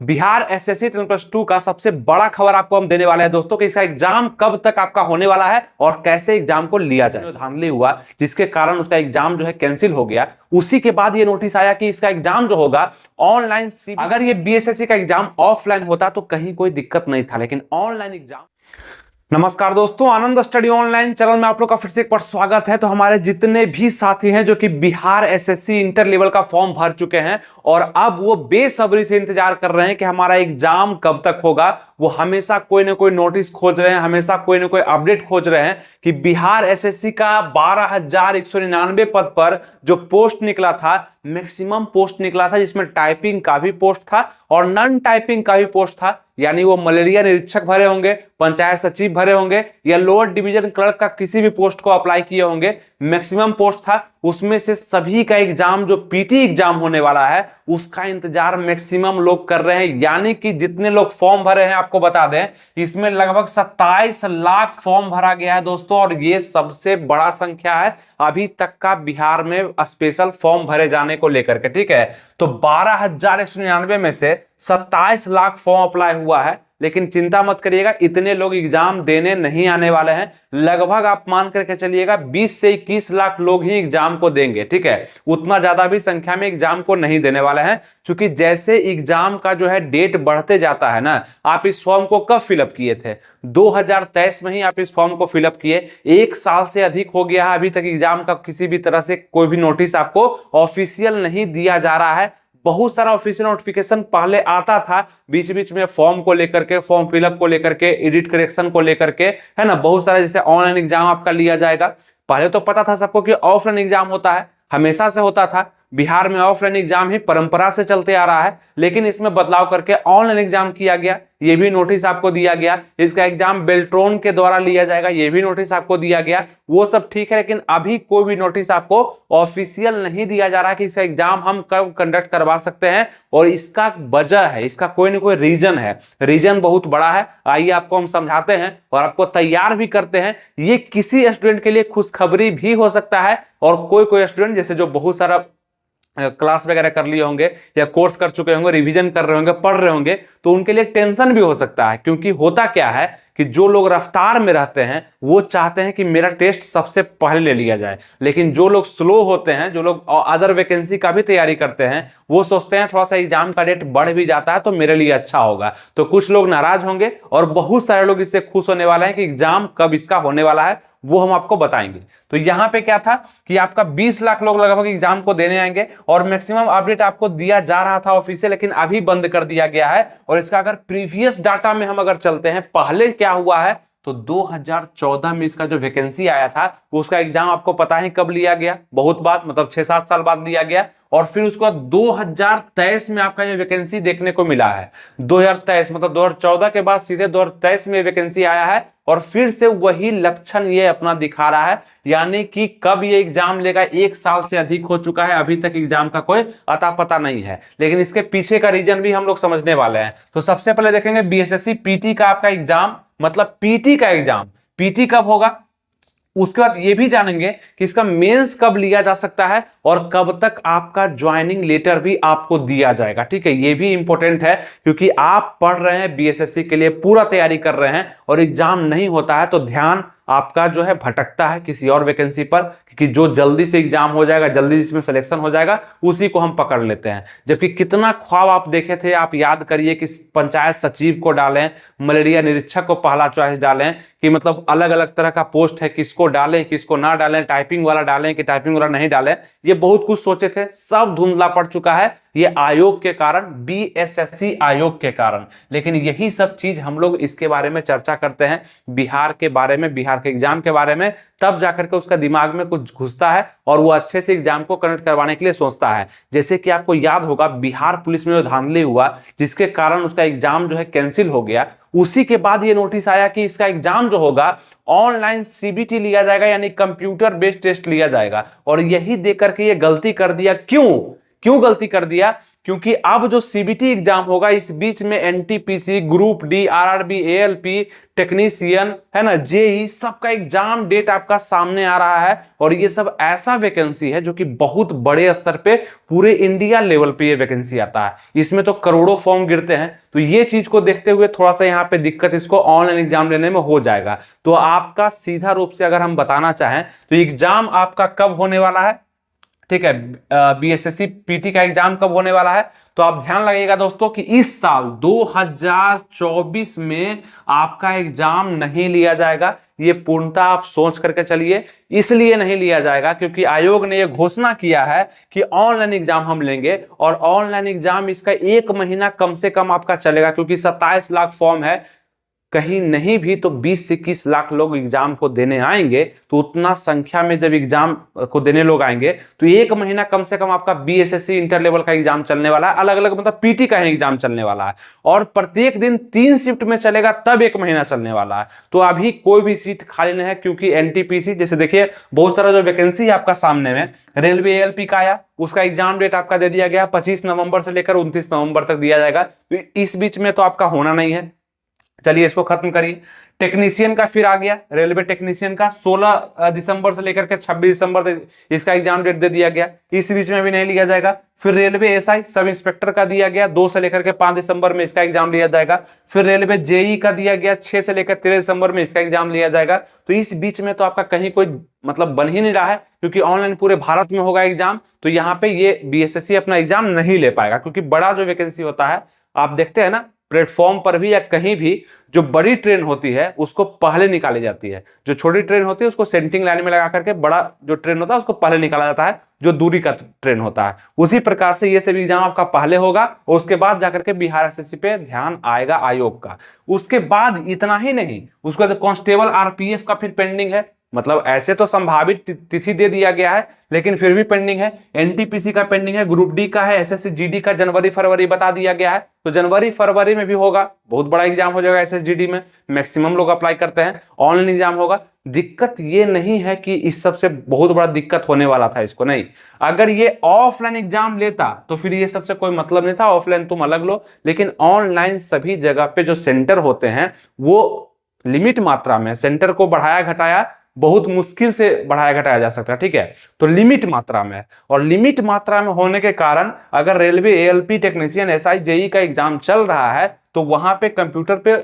Bihar SSC 10+2 का सबसे बड़ा खबर आपको हम देने वाले हैं दोस्तों कि इसका एग्जाम कब तक आपका होने वाला है और कैसे एग्जाम को लिया जाए। धांधली हुआ जिसके कारण उसका एग्जाम जो है कैंसिल हो गया। उसी के बाद ये नोटिस आया कि इसका एग्जाम जो होगा ऑनलाइन। अगर ये बीएसएससी का एग्जाम ऑफलाइन होता तो कहीं कोई दिक्कत नहीं था, लेकिन ऑनलाइन एग्जाम। नमस्कार दोस्तों, आनंद स्टडी ऑनलाइन चैनल में आप लोग का फिर से एक बार स्वागत है। तो हमारे जितने भी साथी हैं जो कि बिहार एसएससी इंटर लेवल का फॉर्म भर चुके हैं और अब वो बेसब्री से इंतजार कर रहे हैं कि हमारा एग्जाम कब तक होगा, वो हमेशा कोई ना कोई नोटिस खोज रहे हैं, हमेशा कोई ना कोई अपडेट खोज रहे हैं कि बिहार एसएससी का 12,199 पद पर जो पोस्ट निकला था, मैक्सिमम पोस्ट निकला था, जिसमें टाइपिंग का भी पोस्ट था और नॉन टाइपिंग का भी पोस्ट था। यानी वो मलेरिया निरीक्षक भरे होंगे, पंचायत सचिव भरे होंगे या लोअर डिवीजन क्लर्क का किसी भी पोस्ट को अप्लाई किए होंगे, मैक्सिमम पोस्ट था। उसमें से सभी का एग्जाम जो पीटी एग्जाम होने वाला है उसका इंतजार मैक्सिमम लोग कर रहे हैं। यानी कि जितने लोग फॉर्म भरे हैं, आपको बता दें इसमें लगभग 27 लाख फॉर्म भरा गया है दोस्तों, और ये सबसे बड़ा संख्या है अभी तक का बिहार में स्पेशल फॉर्म भरे जाने को लेकर के। ठीक है, तो 12,199 में से 27 लाख फॉर्म अप्लाई हुआ है, लेकिन चिंता मत करिएगा, इतने लोग एग्जाम देने नहीं आने वाले हैं। लगभग आप मान करके चलिएगा 20 से 21 लाख लोग ही एग्जाम को देंगे। ठीक है, उतना ज्यादा भी संख्या में एग्जाम को नहीं देने वाले हैं, क्योंकि जैसे एग्जाम का जो है डेट बढ़ते जाता है ना। आप इस फॉर्म को कब फिलअप किए थे? 2023 में ही आप इस फॉर्म को फिलअप किए। 1 साल से अधिक हो गया है, अभी तक एग्जाम का किसी भी तरह से कोई भी नोटिस आपको ऑफिशियल नहीं दिया जा रहा है। बहुत सारा ऑफिशियल नोटिफिकेशन पहले आता था बीच बीच में, फॉर्म को लेकर के, फॉर्म फिलअप को लेकर के, एडिट करेक्शन को लेकर के, है ना। बहुत सारा जैसे ऑनलाइन एग्जाम आपका लिया जाएगा। पहले तो पता था सबको कि ऑफलाइन एग्जाम होता है, हमेशा से होता था। बिहार में ऑफलाइन एग्जाम ही परंपरा से चलते आ रहा है, लेकिन इसमें बदलाव करके ऑनलाइन एग्जाम किया गया। ये भी नोटिस आपको दिया गया। इसका एग्जाम बेल्ट्रॉन के द्वारा लिया जाएगा, ये भी नोटिस आपको दिया गया। वो सब ठीक है, लेकिन अभी कोई भी नोटिस आपको ऑफिशियल नहीं दिया जा रहा कि इसका एग्जाम हम कब कंडक्ट करवा सकते हैं। और इसका वजह है, इसका कोई ना कोई रीजन है, रीजन बहुत बड़ा है। आइए आपको हम समझाते हैं और आपको तैयार भी करते हैं। ये किसी स्टूडेंट के लिए खुशखबरी भी हो सकता है, और कोई स्टूडेंट जैसे जो बहुत सारा क्लास वगैरह कर लिए होंगे या कोर्स कर चुके होंगे, रिवीजन कर रहे होंगे, पढ़ रहे होंगे, तो उनके लिए टेंशन भी हो सकता है। क्योंकि होता क्या है कि जो लोग रफ्तार में रहते हैं वो चाहते हैं कि मेरा टेस्ट सबसे पहले ले लिया जाए, लेकिन जो लोग स्लो होते हैं, जो लोग अदर वैकेंसी का भी तैयारी करते हैं, वो सोचते हैं थोड़ा सा एग्जाम का डेट बढ़ भी जाता है तो मेरे लिए अच्छा होगा। तो कुछ लोग नाराज होंगे और बहुत सारे लोग इससे खुश होने वाले हैं कि एग्जाम कब इसका होने वाला है वो हम आपको बताएंगे। तो यहां पे क्या था कि आपका 20 लाख लोग लगभग एग्जाम को देने आएंगे, और मैक्सिमम अपडेट आपको दिया जा रहा था ऑफिशियल, लेकिन अभी बंद कर दिया गया है। और इसका अगर प्रीवियस डाटा में हम अगर चलते हैं, पहले क्या हुआ है, तो 2014 में इसका जो वैकेंसी आया था उसका एग्जाम आपको पता है कब लिया गया, बहुत बाद, मतलब 6-7 साल बाद लिया गया। और फिर उसके बाद 2023 में आपका ये वैकेंसी देखने को मिला है। 2023 मतलब 2014 के बाद सीधे 2023 में वैकेंसी आया है, और फिर से वही लक्षण ये अपना दिखा रहा है। यानी कि कब ये एग्जाम लेगा, 1 साल से अधिक हो चुका है, अभी तक एग्जाम का कोई अता पता नहीं है। लेकिन इसके पीछे का रीजन भी हम लोग समझने वाले हैं। तो सबसे पहले देखेंगे बीएसएससी पीटी का आपका एग्जाम, मतलब पीटी का एग्जाम पीटी कब होगा। उसके बाद ये भी जानेंगे कि इसका मेंस कब लिया जा सकता है और कब तक आपका ज्वाइनिंग लेटर भी आपको दिया जाएगा। ठीक है, ये भी इंपॉर्टेंट है, क्योंकि आप पढ़ रहे हैं बीएसएससी के लिए, पूरा तैयारी कर रहे हैं और एग्जाम नहीं होता है तो ध्यान आपका जो है भटकता है किसी और वैकेंसी पर, क्योंकि जो जल्दी से एग्जाम हो जाएगा, जल्दी जिसमें सिलेक्शन हो जाएगा, उसी को हम पकड़ लेते हैं। जबकि कितना ख्वाब आप देखे थे, आप याद करिए कि पंचायत सचिव को डालें, मलेरिया निरीक्षक को पहला चॉइस डालें, कि मतलब अलग अलग तरह का पोस्ट है, किसको डालें किसको ना डालें, टाइपिंग वाला डालें कि टाइपिंग वाला नहीं डालें, ये बहुत कुछ सोचे थे, सब धुंधला पड़ चुका है ये आयोग के कारण, बीएसएससी आयोग के कारण। लेकिन यही सब चीज हम लोग इसके बारे में चर्चा करते हैं, बिहार के बारे में, बिहार के एग्जाम के बारे में, तब जाकर के उसका दिमाग में कुछ घुसता है और वो अच्छे से एग्जाम को कंडक्ट करवाने के लिए सोचता है। जैसे कि आपको याद होगा बिहार पुलिस में जो धांधली हुआ जिसके कारण उसका एग्जाम जो है कैंसिल हो गया, उसी के बाद ये नोटिस आया कि इसका एग्जाम जो होगा ऑनलाइन सीबीटी लिया जाएगा, यानी कंप्यूटर बेस्ड टेस्ट लिया जाएगा। और यही देकर के ये गलती कर दिया। क्यों गलती कर दिया क्योंकि अब जो सीबीटी एग्जाम होगा इस बीच में NTPC, group D, RRB, ALP, technician, है ना, जेई, सबका एग्जाम डेट आपका सामने आ रहा है। और ये सब ऐसा वैकेंसी है जो कि बहुत बड़े स्तर पे पूरे इंडिया लेवल पे ये वैकेंसी आता है। इसमें तो करोड़ों फॉर्म गिरते हैं। तो ये चीज को देखते हुए थोड़ा सा यहाँ पे दिक्कत इसको ऑनलाइन एग्जाम लेने में हो जाएगा। तो आपका सीधा रूप से अगर हम बताना चाहें तो एग्जाम आपका कब होने वाला है, ठीक है, बीएसएससी पीटी का एग्जाम कब होने वाला है, तो आप ध्यान लगाइएगा दोस्तों कि इस साल 2024 में आपका एग्जाम नहीं लिया जाएगा। ये पूर्णतः आप सोच करके चलिए, इसलिए नहीं लिया जाएगा क्योंकि आयोग ने यह घोषणा किया है कि ऑनलाइन एग्जाम हम लेंगे। और ऑनलाइन एग्जाम इसका 1 महीना कम से कम आपका चलेगा, क्योंकि 27 लाख फॉर्म है, कहीं नहीं भी तो 20 से 21 लाख लोग एग्जाम को देने आएंगे। तो उतना संख्या में जब एग्जाम को देने लोग आएंगे तो 1 महीना कम से कम आपका बीएसएससी इंटर लेवल का एग्जाम चलने वाला है, अलग अलग मतलब पीटी का ही एग्जाम चलने वाला है। और प्रत्येक दिन 3 शिफ्ट में चलेगा, तब 1 महीना चलने वाला है। तो अभी कोई भी सीट खाली नहीं है, क्योंकि एनटीपीसी जैसे देखिए बहुत सारा जो वैकेंसी है आपका सामने में, रेलवे एएलपी का आया, उसका एग्जाम डेट आपका दे दिया गया 25 नवंबर से लेकर 29 नवंबर तक दिया जाएगा। तो इस बीच में तो आपका होना नहीं है, चलिए इसको खत्म करिए। टेक्नीशियन का फिर आ गया, रेलवे टेक्नीशियन का 16 दिसंबर से लेकर के 26 दिसंबर तक इसका एग्जाम डेट दे दिया गया, इस बीच में भी नहीं लिया जाएगा। फिर रेलवे एसआई सब इंस्पेक्टर का दिया गया 2 से लेकर के 5 दिसंबर में इसका एग्जाम लिया जाएगा। फिर रेलवे जेई का दिया गया 6 से लेकर 13 दिसंबर में इसका एग्जाम लिया जाएगा। तो इस बीच में तो आपका कहीं कोई मतलब बन ही नहीं रहा है, क्योंकि ऑनलाइन पूरे भारत में होगा एग्जाम। तो यहाँ पे ये बीएसएससी अपना एग्जाम नहीं ले पाएगा, क्योंकि बड़ा जो वैकेंसी होता है आप देखते हैं ना, प्लेटफॉर्म पर भी या कहीं भी जो बड़ी ट्रेन होती है उसको पहले निकाली जाती है, जो छोटी ट्रेन होती है उसको सेंटिंग लाइन में लगा करके बड़ा जो ट्रेन होता है उसको पहले निकाला जाता है, जो दूरी का ट्रेन होता है। उसी प्रकार से ये सभी एग्जाम आपका पहले होगा और उसके बाद जाकर के बिहार एसएससी पे ध्यान आएगा आयोग का। उसके बाद इतना ही नहीं, उसके बाद कांस्टेबल आरपीएफ का फिर पेंडिंग है। मतलब ऐसे तो संभावित तिथि दे दिया गया है, लेकिन फिर भी पेंडिंग है। एनटीपीसी का पेंडिंग है, ग्रुप डी का है, एसएससी जीडी का जनवरी फरवरी बता दिया गया है। तो जनवरी फरवरी में भी होगा, बहुत बड़ा एग्जाम हो जाएगा एसएसजीडी में, मैक्सिमम लोग अप्लाई करते हैं, ऑनलाइन एग्जाम होगा। दिक्कत ये नहीं है कि इस सबसे बहुत बड़ा दिक्कत होने वाला था इसको, नहीं। अगर ये ऑफलाइन एग्जाम लेता तो फिर ये सबसे कोई मतलब नहीं था, ऑफलाइन तुम अलग लो। लेकिन ऑनलाइन सभी जगह पे जो सेंटर होते हैं वो लिमिट मात्रा में, सेंटर को बढ़ाया घटाया बहुत मुश्किल से बढ़ाया घटाया जा सकता है, ठीक है। तो लिमिट मात्रा में, और लिमिट मात्रा में होने के कारण अगर railway ALP technician SI JE का एग्जाम चल रहा है तो वहां पे कंप्यूटर पे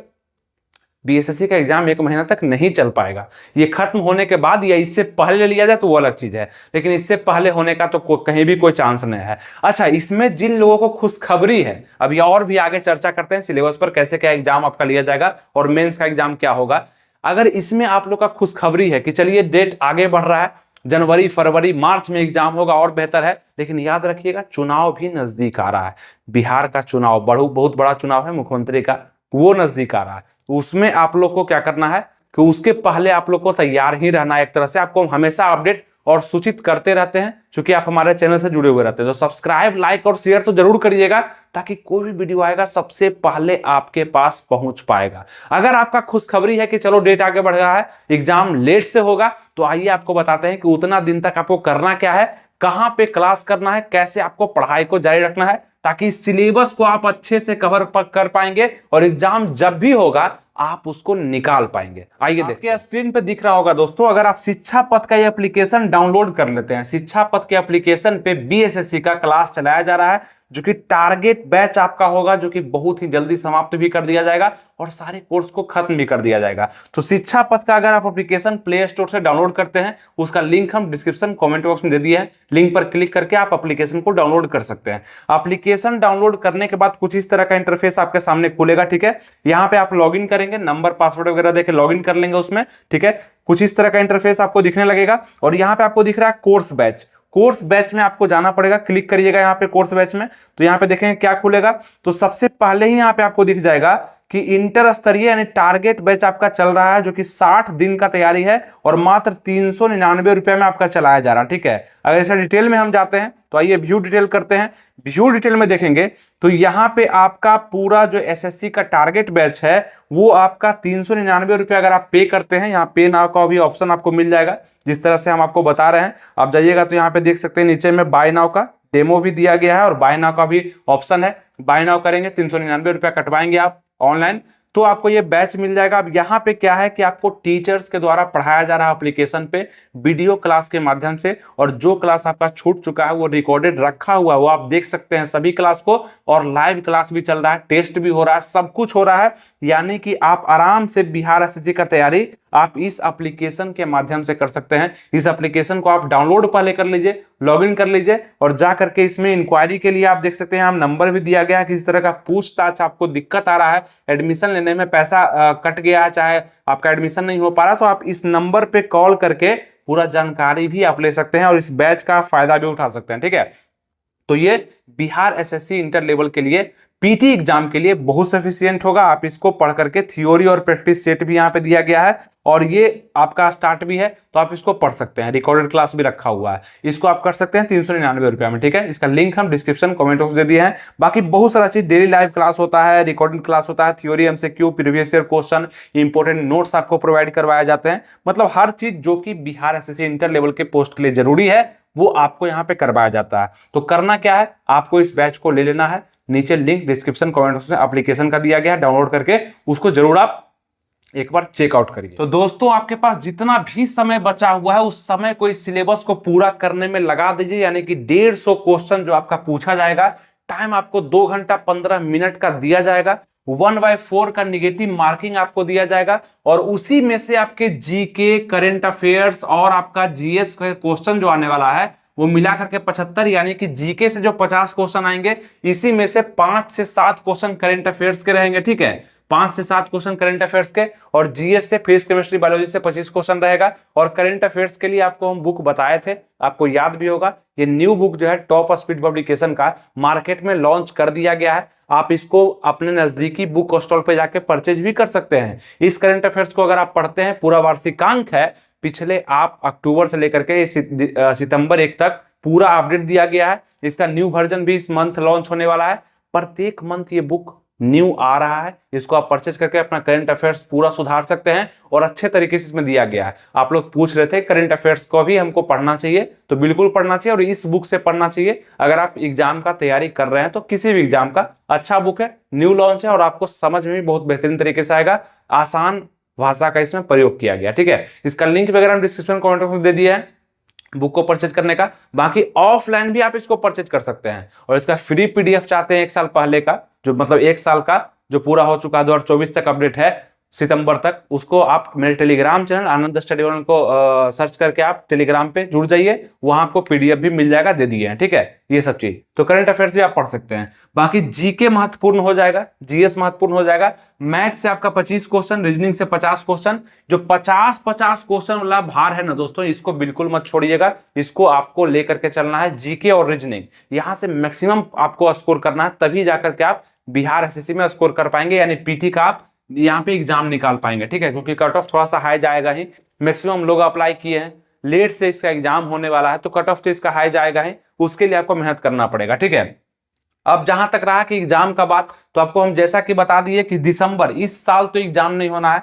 बीएसएससी का एग्जाम 1 महीना तक नहीं चल पाएगा। ये खत्म होने के बाद या इससे पहले लिया जाए तो वो अलग चीज है, लेकिन इससे पहले होने का तो कहीं भी कोई चांस नहीं है। अच्छा, इसमें जिन लोगों को खुशखबरी है, अभी और भी आगे चर्चा करते हैं सिलेबस पर, कैसे क्या एग्जाम आपका लिया जाएगा और मेंस का एग्जाम क्या होगा। अगर इसमें आप लोग का खुशखबरी है कि चलिए डेट आगे बढ़ रहा है, जनवरी फरवरी मार्च में एग्जाम होगा और बेहतर है, लेकिन याद रखिएगा चुनाव भी नजदीक आ रहा है। बिहार का चुनाव बहुत बड़ा चुनाव है मुख्यमंत्री का, वो नजदीक आ रहा है। उसमें आप लोग को क्या करना है कि उसके पहले आप लोग को तैयार ही रहना है। एक तरह से आपको हमेशा अपडेट और सूचित करते रहते हैं, क्योंकि आप हमारे चैनल से जुड़े हुए रहते हैं। तो सब्सक्राइब, लाइक और शेयर तो जरूर करिएगा, ताकि कोई भी वीडियो आएगा सबसे पहले आपके पास पहुंच पाएगा। अगर आपका खुशखबरी है कि चलो डेट आगे बढ़ रहा है, एग्जाम लेट से होगा, तो आइए आपको बताते हैं कि उतना दिन तक आपको करना क्या है, कहां पे क्लास करना है, कैसे आपको पढ़ाई को जारी रखना है, ताकि सिलेबस को आप अच्छे से कवर कर पाएंगे और एग्जाम जब भी होगा आप उसको निकाल पाएंगे। आइए देखिए, स्क्रीन पे दिख रहा होगा दोस्तों, अगर आप शिक्षा पथ का ये एप्लीकेशन डाउनलोड कर लेते हैं, शिक्षा पथ के एप्लीकेशन पे बीएसएससी का क्लास चलाया जा रहा है, जो कि टारगेट बैच आपका होगा, जो कि बहुत ही जल्दी समाप्त भी कर दिया जाएगा और सारे कोर्स को खत्म भी कर दिया जाएगा। तो शिक्षा पथ का अगर आप एप्लीकेशन प्ले स्टोर से डाउनलोड करते हैं, उसका लिंक हम डिस्क्रिप्शन कमेंट बॉक्स में दे दिए हैं, लिंक पर क्लिक करके आप एप्लीकेशन को डाउनलोड कर सकते हैं। एप्लीकेशन डाउनलोड करने के बाद कुछ इस तरह का इंटरफेस आपके सामने खुलेगा, ठीक है। यहाँ पे आप लॉगिन करेंगे, नंबर पासवर्ड वगैरह देके लॉगिन कर लेंगे उसमें, ठीक है। कुछ इस तरह का इंटरफेस आपको दिखने लगेगा और यहाँ पे आपको दिख रहा है कोर्स बैच। कोर्स बैच में आपको जाना पड़ेगा, क्लिक करिएगा यहाँ पे कोर्स बैच में, तो यहाँ पे देखेंगे क्या खुलेगा। तो सबसे पहले ही यहाँ पे आपको दिख जाएगा कि इंटर स्तरीय यानी टारगेट बैच आपका चल रहा है, जो कि 60 दिन का तैयारी है और मात्र 399 रुपए में आपका चलाया जा रहा है, ठीक है। अगर ऐसा डिटेल में हम जाते हैं तो आइए व्यू डिटेल करते हैं। व्यू डिटेल में देखेंगे तो यहाँ पे आपका पूरा जो एसएससी का टारगेट बैच है वो आपका 399 रुपये अगर आप पे करते हैं, यहाँ पे नाउ का भी ऑप्शन आपको मिल जाएगा, जिस तरह से हम आपको बता रहे हैं। आप जाइएगा तो यहाँ पे देख सकते हैं नीचे में बाय नाउ का डेमो भी दिया गया है और बाय नाउ का भी ऑप्शन है। बाय नाउ करेंगे 399 रुपया कटवाएंगे आप ऑनलाइन तो आपको ये बैच मिल जाएगा। अब यहाँ पे क्या है कि आपको टीचर्स के द्वारा पढ़ाया जा रहा है एप्लीकेशन पे वीडियो क्लास के माध्यम से, और जो क्लास आपका छूट चुका है वो रिकॉर्डेड रखा हुआ है, वो आप देख सकते हैं सभी क्लास को, और लाइव क्लास भी चल रहा है, टेस्ट भी हो रहा है, सब कुछ हो रहा है। यानी कि आप आराम से बिहार एसएससी का तैयारी आप इस एप्लीकेशन के माध्यम से कर सकते हैं। इस एप्लीकेशन को आप डाउनलोड पहले कर लीजिए, लॉगिन कर लीजिए, और जा करके इसमें इंक्वायरी के लिए आप देख सकते हैं हम नंबर भी दिया गया है। किसी तरह का पूछताछ आपको दिक्कत आ रहा है, एडमिशन लेने में पैसा कट गया है, चाहे आपका एडमिशन नहीं हो पा रहा, तो आप इस नंबर पे कॉल करके पूरा जानकारी भी आप ले सकते हैं और इस बैच का फायदा भी उठा सकते हैं। ठीक है, तो ये बिहार एसएससी इंटर लेवल के लिए पीटी एग्जाम के लिए बहुत सफिशियंट होगा। आप इसको पढ़ करके थ्योरी और प्रैक्टिस सेट भी यहाँ पे दिया गया है, और ये आपका स्टार्ट भी है तो आप इसको पढ़ सकते हैं, रिकॉर्डेड क्लास भी रखा हुआ है। इसको आप कर सकते हैं 399 रुपया में। ठीक है, इसका लिंक हम डिस्क्रिप्शन कमेंट बॉक्स दे दिए हैं। बाकी बहुत सारा चीज, डेली लाइव क्लास होता है, रिकॉर्डेड क्लास होता है, theory MCQ, previous year question, important notes आपको प्रोवाइड करवाए जाते हैं। मतलब हर चीज जो कि बिहार एसएससी इंटर लेवल के पोस्ट के लिए जरूरी है वो आपको यहाँ पे करवाया जाता है। तो करना क्या है, आपको इस बैच को ले लेना है। नीचे लिंक डिस्क्रिप्शन कमेंट बॉक्स में एप्लीकेशन का दिया गया है, डाउनलोड करके उसको जरूर आप एक बार चेकआउट करिए। तो दोस्तों आपके पास जितना भी समय बचा हुआ है उस समय को इस सिलेबस को पूरा करने में लगा दीजिए। यानी कि 150 क्वेश्चन जो आपका पूछा जाएगा, टाइम आपको 2 घंटा 15 मिनट का दिया जाएगा, 1/4 का निगेटिव मार्किंग आपको दिया जाएगा, और उसी में से आपके जीके, करंट अफेयर्स और आपका जीएस का क्वेश्चन जो आने वाला है वो मिला करके 75, यानी कि जीके से जो 50 क्वेश्चन आएंगे, इसी में से 5 से 7 क्वेश्चन करंट अफेयर्स के रहेंगे। ठीक है, 5 से 7 क्वेश्चन करंट अफेयर्स के, और जीएस से, फिजिक्स केमिस्ट्री बायोलॉजी से 25 क्वेश्चन रहेगा। और करंट अफेयर्स के लिए आपको हम बुक बताए थे, आपको याद भी होगा, ये न्यू बुक जो है टॉप स्पीड पब्लिकेशन का मार्केट में लॉन्च कर दिया गया है। आप इसको अपने नजदीकी बुक स्टॉल पे जाके परचेज भी कर सकते हैं। इस करंट अफेयर्स को अगर आप पढ़ते हैं, पूरा वार्षिकांक है पिछले, आप अक्टूबर से लेकर के सितंबर 1 तक पूरा अपडेट दिया गया है। इसका न्यू वर्जन भी इस मंथ लॉन्च होने वाला है। प्रत्येक मंथ ये बुक न्यू आ रहा है, इसको आप परचेज करके अपना करंट अफेयर्स पूरा सुधार सकते हैं, और अच्छे तरीके से इसमें दिया गया है। आप लोग पूछ रहे थे करंट अफेयर्स को भी हमको पढ़ना चाहिए, तो बिल्कुल पढ़ना चाहिए, और इस बुक से पढ़ना चाहिए। अगर आप एग्जाम का तैयारी कर रहे हैं तो किसी भी एग्जाम का अच्छा बुक है, न्यू लॉन्च है, और आपको समझ में भी बहुत बेहतरीन तरीके से आएगा। आसान भाषा का इसमें प्रयोग किया गया। ठीक है, इसका लिंक वगैरह हम डिस्क्रिप्शन कमेंट में दे दिया है बुक को परचेज करने का। बाकी ऑफलाइन भी आप इसको परचेज कर सकते हैं, और इसका फ्री पीडीएफ चाहते हैं 1 साल पहले का, जो मतलब 1 साल का जो पूरा हो चुका है, 2024 तक अपडेट है सितंबर तक, उसको आप मेरे टेलीग्राम चैनल आनंद स्टडी वर्ल्ड को सर्च करके आप टेलीग्राम पे जुड़ जाइए, वहां आपको पीडीएफ भी मिल जाएगा, दे दिए हैं। ठीक है, ये सब चीज, तो करंट अफेयर्स भी आप पढ़ सकते हैं। बाकी जीके महत्वपूर्ण हो जाएगा, जीएस महत्वपूर्ण हो जाएगा, मैथ से आपका 25 क्वेश्चन, रीजनिंग से 50 क्वेश्चन। जो 50-50 क्वेश्चन वाला भार है ना दोस्तों, इसको बिल्कुल मत छोड़िएगा, इसको आपको लेकर के चलना है। जीके और रीजनिंग यहां से मैक्सिमम आपको स्कोर करना है, तभी जाकर के आप बिहार एसएससी में स्कोर कर पाएंगे, यानी पीटी का आप यहाँ पे एग्जाम निकाल पाएंगे। ठीक है, क्योंकि कट ऑफ थोड़ा सा हाई जाएगा ही, मैक्सिमम लोग अप्लाई किए हैं, लेट से इसका एग्जाम होने वाला है, तो कट ऑफ तो इसका हाई जाएगा ही, उसके लिए आपको मेहनत करना पड़ेगा। ठीक है, अब जहां तक रहा कि एग्जाम का बात, तो आपको हम जैसा कि बता दिए कि दिसंबर, इस साल तो एग्जाम नहीं होना है,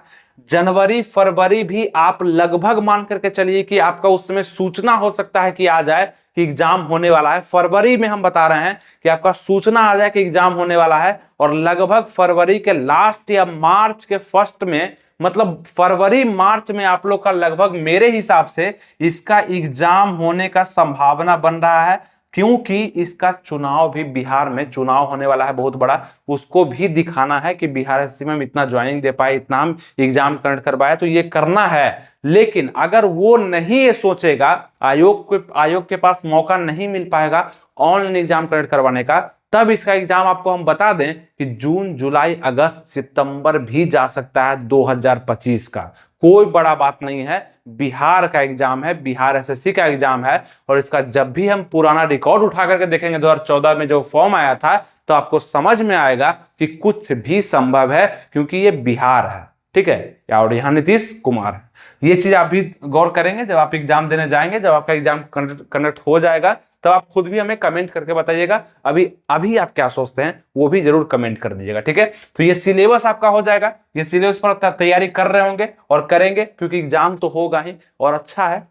जनवरी फरवरी भी आप लगभग मान करके चलिए कि आपका उस समय सूचना हो सकता है कि आ जाए कि एग्जाम होने वाला है। फरवरी में हम बता रहे हैं कि आपका सूचना आ जाए कि एग्जाम होने वाला है, और लगभग फरवरी के लास्ट या मार्च के फर्स्ट में, मतलब फरवरी मार्च में आप लोग का लगभग मेरे हिसाब से इसका एग्जाम होने का संभावना बन रहा है, क्योंकि इसका चुनाव भी, बिहार में चुनाव होने वाला है बहुत बड़ा, उसको भी दिखाना है कि बिहार एसएससी में हम इतना ज्वाइनिंग दे पाए, इतना हम एग्जाम कंडक्ट करवाए, तो ये करना है। लेकिन अगर वो नहीं ये सोचेगा, आयोग के पास मौका नहीं मिल पाएगा ऑनलाइन एग्जाम कंडक्ट करवाने का, तब इसका एग्जाम आपको हम बता दें कि जून, जुलाई, अगस्त, सितंबर भी जा सकता है 2025 का। कोई बड़ा बात नहीं है, बिहार का एग्जाम है, बिहार एसएससी का एग्जाम है, और इसका जब भी हम पुराना रिकॉर्ड उठा करके देखेंगे 2014 में जो फॉर्म आया था, तो आपको समझ में आएगा कि कुछ भी संभव है, क्योंकि ये बिहार है। ठीक है, और यहाँ नीतीश कुमार है। ये चीज आप भी गौर करेंगे जब आप एग्जाम देने जाएंगे, जब आपका एग्जाम कंडक्ट हो जाएगा, तब आप खुद भी हमें कमेंट करके बताइएगा अभी आप क्या सोचते हैं, वो भी जरूर कमेंट कर दीजिएगा। ठीक है, तो ये सिलेबस आपका हो जाएगा, ये सिलेबस पर तैयारी कर रहे होंगे और करेंगे, क्योंकि एग्जाम तो होगा ही, और अच्छा है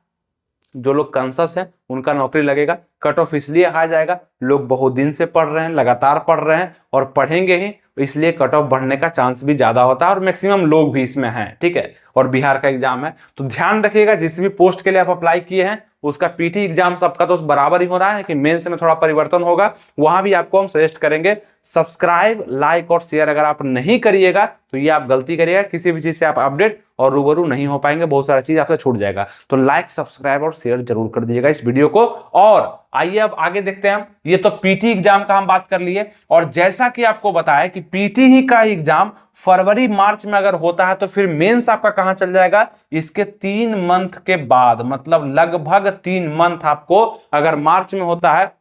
जो लोग कॉन्शियस हैं उनका नौकरी लगेगा। कट ऑफ इसलिए हाई जाएगा, लोग बहुत दिन से पढ़ रहे हैं, लगातार पढ़ रहे हैं और पढ़ेंगे ही, इसलिए कट ऑफ बढ़ने का चांस भी ज्यादा होता है और मैक्सिमम लोग भी इसमें हैं, ठीक है। और बिहार का एग्जाम है, तो ध्यान रखिएगा जिस भी पोस्ट के लिए आप अप्लाई किए हैं उसका पीटी एग्जाम सबका तो बराबर ही हो रहा है, लेकिन मेंस में थोड़ा परिवर्तन होगा, वहां भी आपको हम सजेस्ट करेंगे। सब्सक्राइब, लाइक और शेयर अगर आप नहीं करिएगा तो ये आप गलती करिएगा, किसी भी चीज से आप अपडेट और रूबरू नहीं हो पाएंगे, बहुत सारा चीज आपसे छूट जाएगा। तो लाइक, सब्सक्राइब और शेयर जरूर कर दीजिएगा इस वीडियो को। और आइए अब आगे देखते हैं हम। ये तो पीटी एग्जाम का हम बात कर लिए, और जैसा कि आपको बताया कि पीटी ही का एग्जाम फरवरी मार्च में अगर होता है तो फिर मेंस आपका कहां चल जाएगा, इसके 3 मंथ के बाद, मतलब लगभग 3 मंथ आपको, अगर मार्च में होता है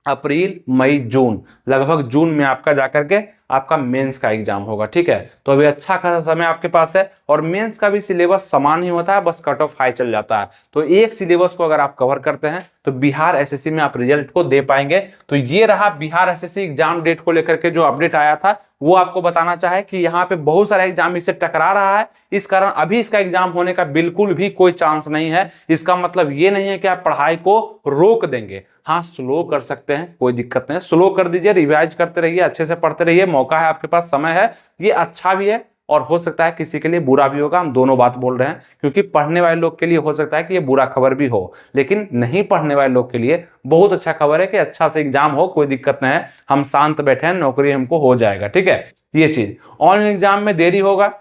अप्रैल, मई, जून, लगभग जून में आपका जाकर के आपका मेंस का एग्जाम होगा, ठीक है। तो अभी अच्छा खासा समय आपके पास है, और मेंस का भी सिलेबस समान ही होता है, बस कट ऑफ हाई चल जाता है। तो एक सिलेबस को अगर आप कवर करते हैं तो बिहार एसएससी में आप रिजल्ट को दे पाएंगे। तो ये रहा बिहार एसएससी एग्जाम डेट को लेकर के जो अपडेट आया था, वो आपको बताना चाहे कि यहाँ पे बहुत सारा एग्जाम इससे टकरा रहा है, इस कारण अभी इसका एग्जाम होने का बिल्कुल भी कोई चांस नहीं है। इसका मतलब ये नहीं है कि आप पढ़ाई को रोक देंगे, हाँ स्लो कर सकते हैं, कोई दिक्कत नहीं, स्लो कर दीजिए, रिवाइज करते रहिए, अच्छे से पढ़ते रहिए, मौका है आपके पास, समय है, ये अच्छा भी है और हो सकता है किसी के लिए बुरा भी होगा। हम दोनों बात बोल रहे हैं, क्योंकि पढ़ने वाले लोग के लिए हो सकता है कि ये बुरा खबर भी हो, लेकिन नहीं पढ़ने वाले लोग के लिए बहुत अच्छा खबर है कि अच्छा से एग्जाम हो, कोई दिक्कत नहीं है, हम शांत बैठे हैं, नौकरी हमको हो जाएगा, ठीक है। ये चीज ऑनलाइन एग्जाम में देरी होगा,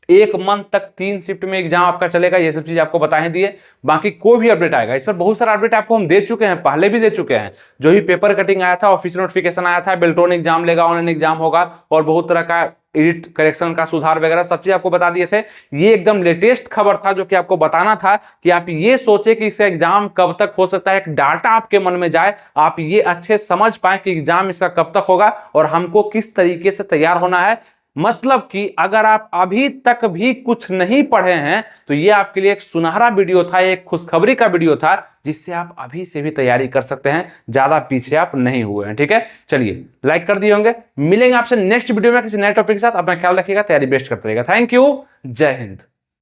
1 मंथ तक 3 शिफ्ट में एग्जाम आपका चलेगा, ये सब चीज आपको बता ही दिए। बाकी कोई भी अपडेट आएगा, इस पर बहुत सारा अपडेट आपको हम दे चुके हैं, पहले भी दे चुके हैं। जो भी पेपर कटिंग आया था, ऑफिशियल नोटिफिकेशन आया था, बेल्ट्रॉन एग्जाम लेगा, ऑनलाइन एग्जाम होगा, और बहुत तरह का एडिट करेक्शन का सुधार वगैरह सब चीज आपको बता दिए थे। ये एकदम लेटेस्ट खबर था जो कि आपको बताना था कि आप ये सोचे कि इसका एग्जाम कब तक हो सकता है, एक डाटा आपके मन में जाए, आप ये अच्छे समझ पाए कि एग्जाम इसका कब तक होगा और हमको किस तरीके से तैयार होना है। मतलब कि अगर आप अभी तक भी कुछ नहीं पढ़े हैं तो ये आपके लिए एक सुनहरा वीडियो था, एक खुशखबरी का वीडियो था, जिससे आप अभी से भी तैयारी कर सकते हैं, ज्यादा पीछे आप नहीं हुए हैं, ठीक है। चलिए लाइक कर दिए होंगे, मिलेंगे आपसे नेक्स्ट वीडियो में किसी नए टॉपिक के साथ। अपना ख्याल रखिएगा, तैयारी बेस्ट करते रहिएगा। थैंक यू, जय हिंद।